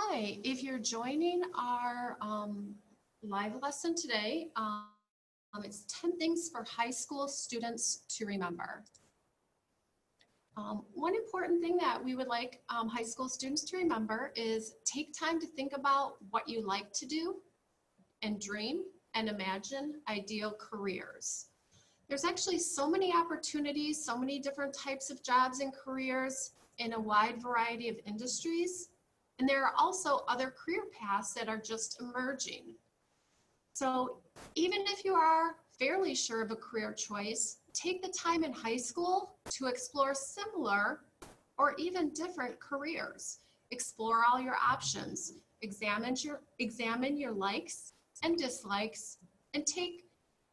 Hi, if you're joining our live lesson today, it's 10 things for high school students to remember. One important thing that we would like high school students to remember is take time to think about what you like to do and dream and imagine ideal careers. There's actually so many opportunities, so many different types of jobs and careers in a wide variety of industries. And there are also other career paths that are just emerging. So even if you are fairly sure of a career choice, take the time in high school to explore similar or even different careers. Explore all your options, examine your likes and dislikes, and take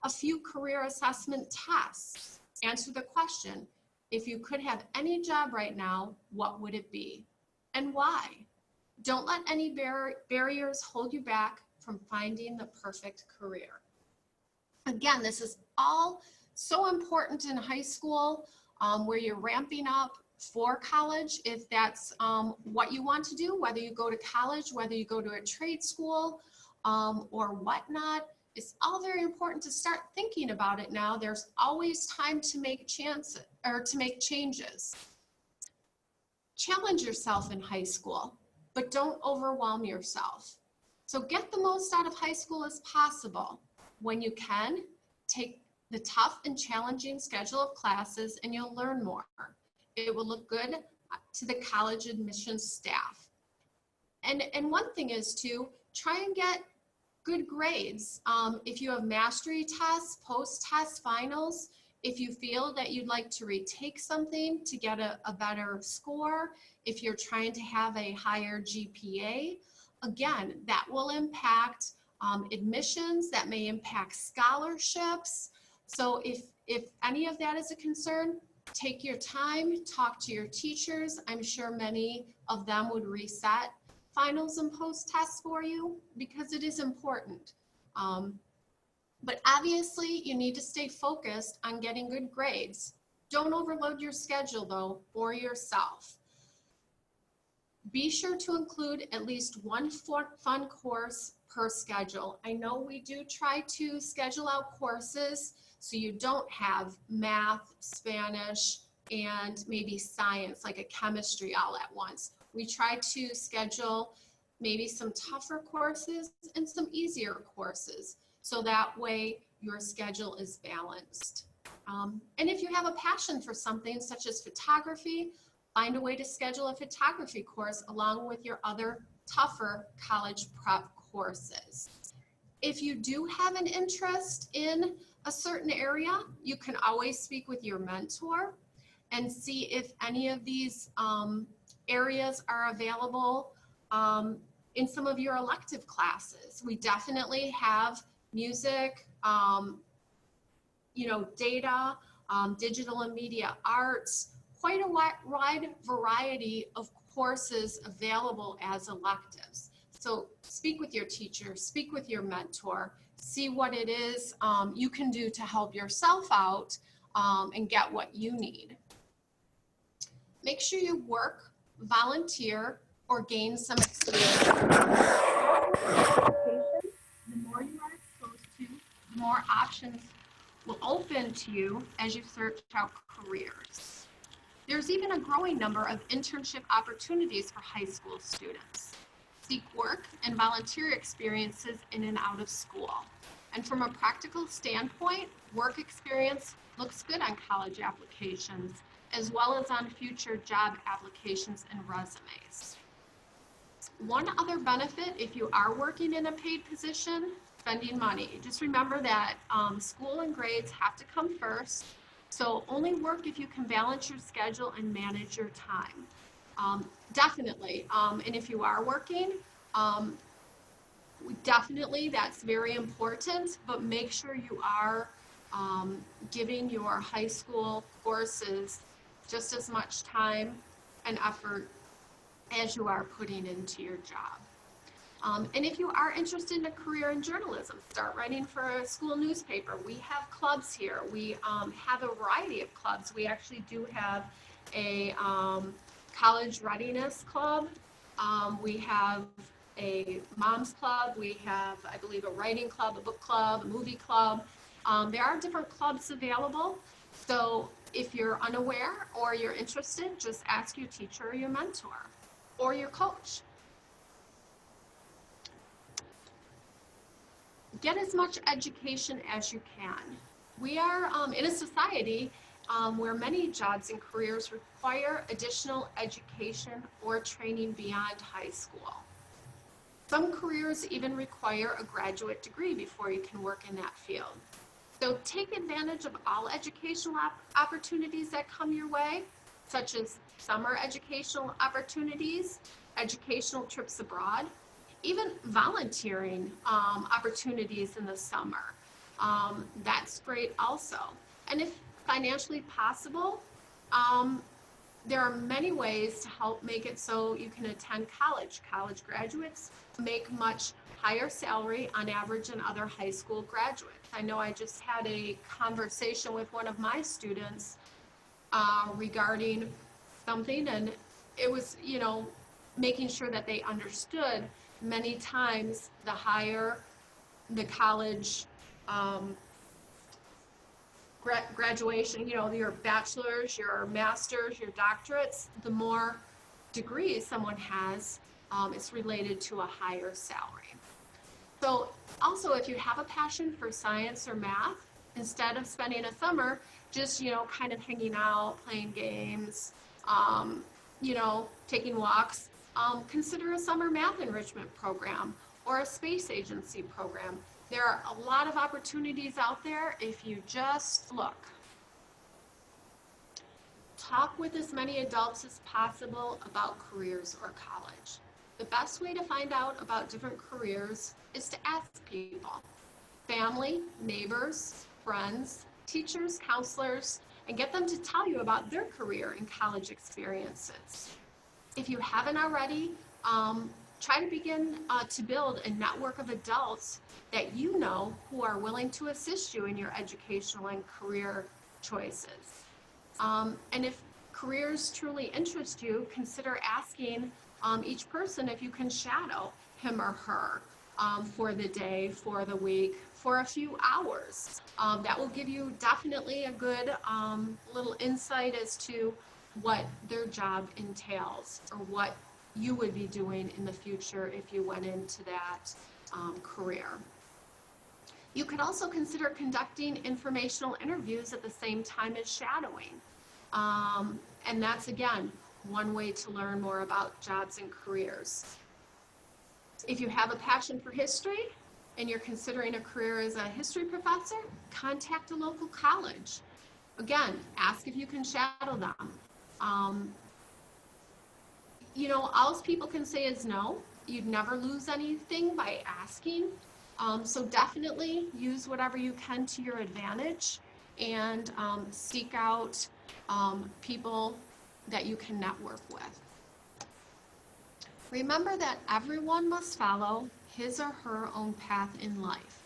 a few career assessment tests. Answer the question, if you could have any job right now, what would it be and why? Don't let any barriers hold you back from finding the perfect career. Again, this is all so important in high school where you're ramping up for college, if that's what you want to do, whether you go to college, whether you go to a trade school or whatnot. It's all very important to start thinking about it now. There's always time to make changes Challenge yourself in high school, but don't overwhelm yourself. So get the most out of high school as possible. When you can, take the tough and challenging schedule of classes and you'll learn more. It will look good to the college admissions staff. And one thing is to try and get good grades. If you have mastery tests, post-test finals, if you feel that you'd like to retake something to get a better score, if you're trying to have a higher GPA, again, that will impact admissions, that may impact scholarships. So if any of that is a concern, take your time, talk to your teachers. I'm sure many of them would reset finals and post-tests for you because it is important. But obviously, you need to stay focused on getting good grades. Don't overload your schedule, though, or yourself. Be sure to include at least one fun course per schedule. I know we do try to schedule out courses so you don't have math, Spanish, and maybe science, like a chemistry all at once. We try to schedule maybe some tougher courses and some easier courses, so that way your schedule is balanced. And if you have a passion for something such as photography, find a way to schedule a photography course along with your other tougher college prep courses. If you do have an interest in a certain area, you can always speak with your mentor and see if any of these areas are available in some of your elective classes. We definitely have music, data, digital and media arts, quite a wide variety of courses available as electives. So speak with your teacher, speak with your mentor, see what it is you can do to help yourself out and get what you need. Make sure you work, volunteer, or gain some experience. The more you are exposed to, the more options will open to you as you search out careers. There's even a growing number of internship opportunities for high school students. Seek work and volunteer experiences in and out of school. And from a practical standpoint, work experience looks good on college applications, as well as on future job applications and resumes. One other benefit, if you are working in a paid position, spending money. Just remember that school and grades have to come first. So only work if you can balance your schedule and manage your time. Definitely. And if you are working, definitely that's very important, but make sure you are giving your high school courses just as much time and effort as you are putting into your job. And if you are interested in a career in journalism, start writing for a school newspaper. We have clubs here. We have a variety of clubs. We actually do have a college readiness club We have a mom's club. We have, I believe, a writing club, a book club, a movie club. There are different clubs available. So if you're unaware or you're interested, just ask your teacher or your mentor or your coach. Get as much education as you can. We are in a society where many jobs and careers require additional education or training beyond high school. Some careers even require a graduate degree before you can work in that field. So take advantage of all educational opportunities that come your way, such as summer educational opportunities, educational trips abroad, even volunteering opportunities in the summer. That's great also. And if financially possible, there are many ways to help make it so you can attend college. College graduates make much higher salary on average than other high school graduates. I know I just had a conversation with one of my students regarding something, and it was, making sure that they understood many times the higher the college graduation, your bachelor's, your master's, your doctorates, the more degrees someone has, it's related to a higher salary. So also, if you have a passion for science or math, instead of spending a summer just, kind of hanging out, playing games, taking walks, consider a summer math enrichment program or a space agency program. There are a lot of opportunities out there if you just look. Talk with as many adults as possible about careers or college. The best way to find out about different careers is to ask people, family, neighbors, friends, teachers, counselors, and get them to tell you about their career and college experiences. If you haven't already, try to begin to build a network of adults that you know who are willing to assist you in your educational and career choices. And if careers truly interest you, consider asking each person if you can shadow him or her for the day, for the week, for a few hours. That will give you definitely a good little insight as to what their job entails or what you would be doing in the future if you went into that career. You could also consider conducting informational interviews at the same time as shadowing. And that's, again, one way to learn more about jobs and careers. If you have a passion for history and you're considering a career as a history professor, contact a local college. Again, ask if you can shadow them. All people can say is no. You'd never lose anything by asking. So definitely use whatever you can to your advantage and seek out people that you can network with. Remember that everyone must follow his or her own path in life.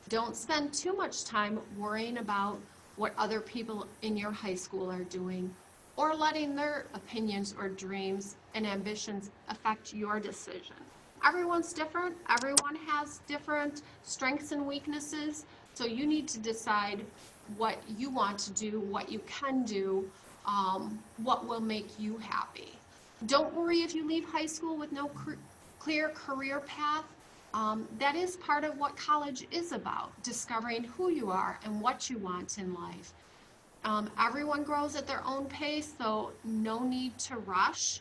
Don't spend too much time worrying about what other people in your high school are doing or letting their opinions or dreams and ambitions affect your decision. Everyone's different. Everyone has different strengths and weaknesses. So you need to decide what you want to do, what you can do, what will make you happy. Don't worry if you leave high school with no clear career path. That is part of what college is about, discovering who you are and what you want in life. Everyone grows at their own pace, so no need to rush.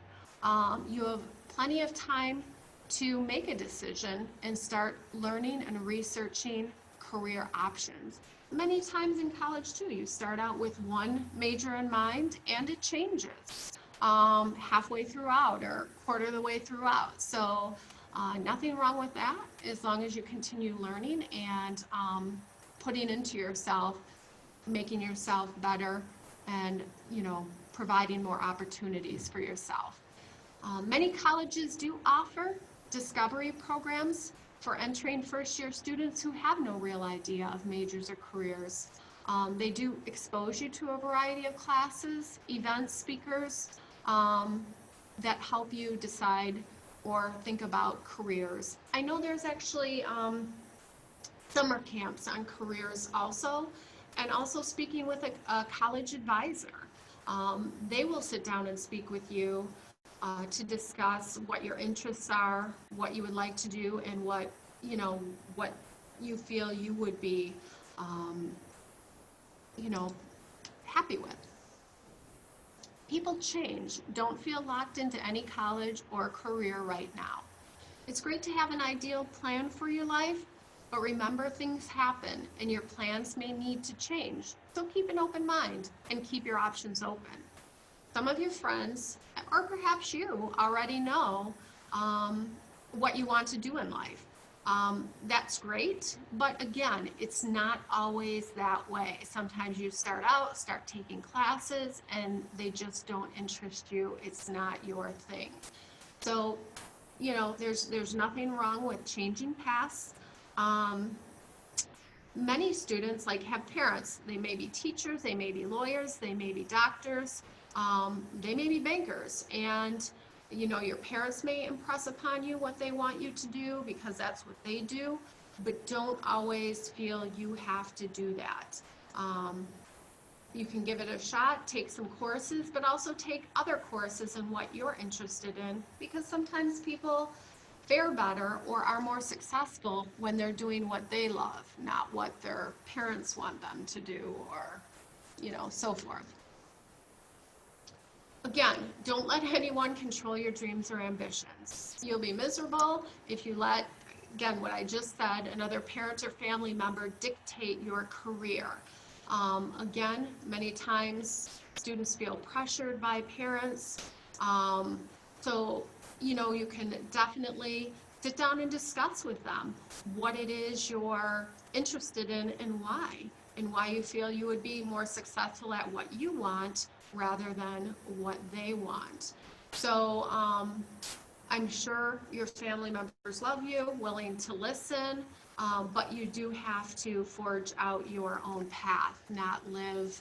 You have plenty of time to make a decision and start learning and researching career options. Many times in college too, you start out with one major in mind and it changes halfway throughout or quarter of the way throughout. So nothing wrong with that as long as you continue learning and putting into yourself, making yourself better and, providing more opportunities for yourself. Many colleges do offer discovery programs for entering first-year students who have no real idea of majors or careers. They do expose you to a variety of classes, events, speakers that help you decide or think about careers. I know there's actually summer camps on careers also, and also speaking with a college advisor. They will sit down and speak with you to discuss what your interests are, what you would like to do, and what you feel you would be, happy with. People change. Don't feel locked into any college or career right now. It's great to have an ideal plan for your life, but remember things happen and your plans may need to change. So keep an open mind and keep your options open. Some of your friends, or perhaps you, already know what you want to do in life. That's great, but again, it's not always that way. Sometimes you start taking classes, and they just don't interest you. It's not your thing. So, there's nothing wrong with changing paths. Many students have parents. They may be teachers, they may be lawyers, they may be doctors, they may be bankers, and your parents may impress upon you what they want you to do because that's what they do, but don't always feel you have to do that. You can give it a shot, take some courses, but also take other courses in what you're interested in, because sometimes people fare better or are more successful when they're doing what they love, not what their parents want them to do, or so forth. Again, don't let anyone control your dreams or ambitions. You'll be miserable if you let, again, what I just said, another parent or family member dictate your career. Again, many times students feel pressured by parents. So, you can definitely sit down and discuss with them what it is you're interested in and why you feel you would be more successful at what you want rather than what they want. So I'm sure your family members love you, willing to listen, but you do have to forge out your own path, not live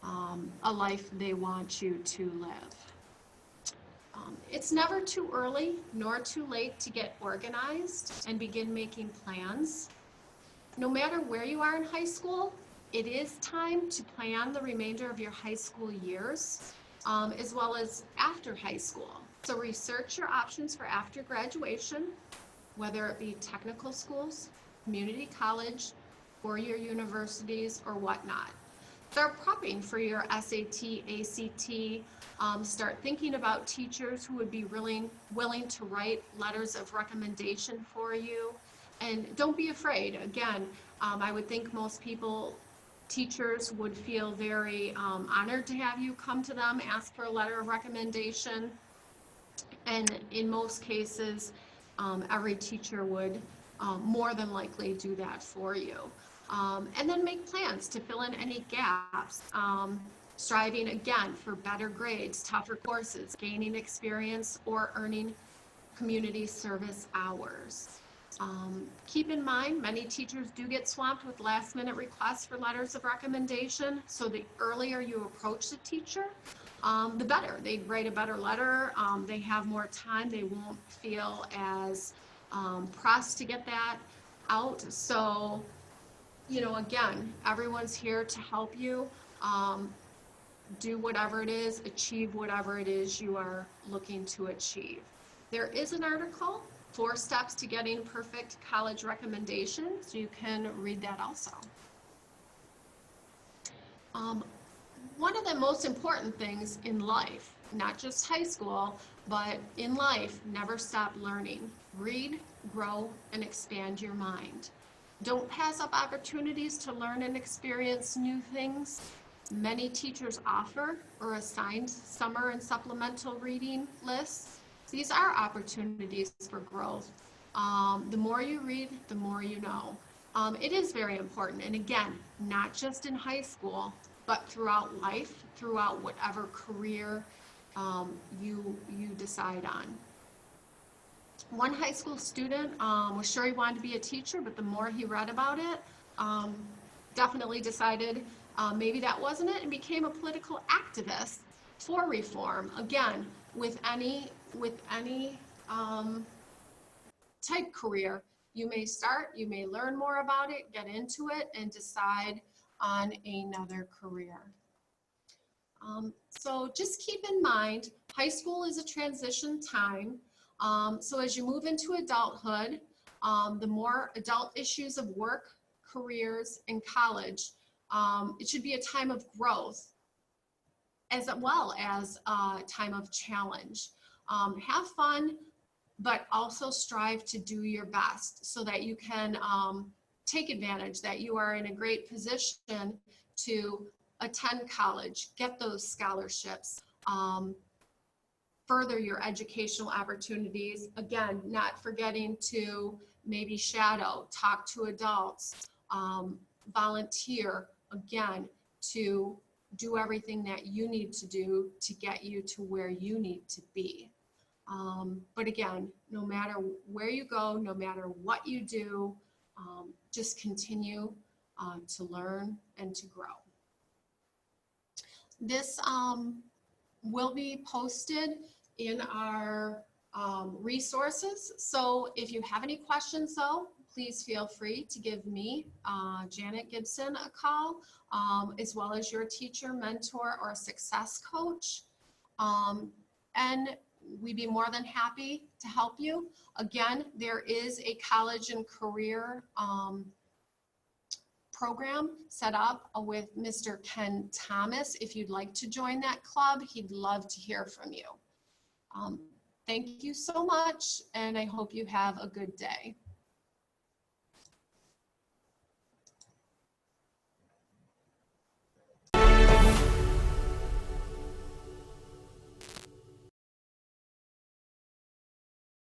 a life they want you to live. It's never too early nor too late to get organized and begin making plans. No matter where you are in high school, it is time to plan the remainder of your high school years, as well as after high school. So research your options for after graduation, whether it be technical schools, community college, four-year universities, or whatnot. Start prepping for your SAT, ACT. Start thinking about teachers who would be willing to write letters of recommendation for you. And don't be afraid. Again, I would think most teachers would feel very honored to have you come to them, ask for a letter of recommendation. And in most cases, every teacher would more than likely do that for you. And then make plans to fill in any gaps, striving again for better grades, tougher courses, gaining experience, or earning community service hours. Keep in mind, many teachers do get swamped with last-minute requests for letters of recommendation, so the earlier you approach the teacher, the better. They write a better letter, they have more time, they won't feel as pressed to get that out. So, again, everyone's here to help you do whatever it is, achieve whatever it is you are looking to achieve. There is an article, 4 Steps to Getting Perfect College Recommendations. You can read that also. One of the most important things in life, not just high school, but in life, never stop learning. Read, grow, and expand your mind. Don't pass up opportunities to learn and experience new things. Many teachers offer or assign summer and supplemental reading lists. These are opportunities for growth. The more you read, the more you know. It is very important, and again, not just in high school, but throughout life, throughout whatever career you decide on. One high school student was sure he wanted to be a teacher, but the more he read about it, definitely decided maybe that wasn't it, and became a political activist for reform. Again, with any type career. You may start, you may learn more about it, get into it, and decide on another career. So just keep in mind, high school is a transition time. So as you move into adulthood, the more adult issues of work, careers, and college, it should be a time of growth as well as a time of challenge. Have fun, but also strive to do your best so that you can take advantage, that you are in a great position to attend college, get those scholarships, further your educational opportunities. Again, not forgetting to maybe shadow, talk to adults, volunteer, again, to do everything that you need to do to get you to where you need to be. But again, no matter where you go, no matter what you do, just continue to learn and to grow. This will be posted in our resources. So if you have any questions though, please feel free to give me, Janet Gibson, a call, as well as your teacher, mentor, or success coach. And we'd be more than happy to help you. Again, there is a college and career program set up with Mr. Ken Thomas. If you'd like to join that club, he'd love to hear from you. Thank you so much, and I hope you have a good day.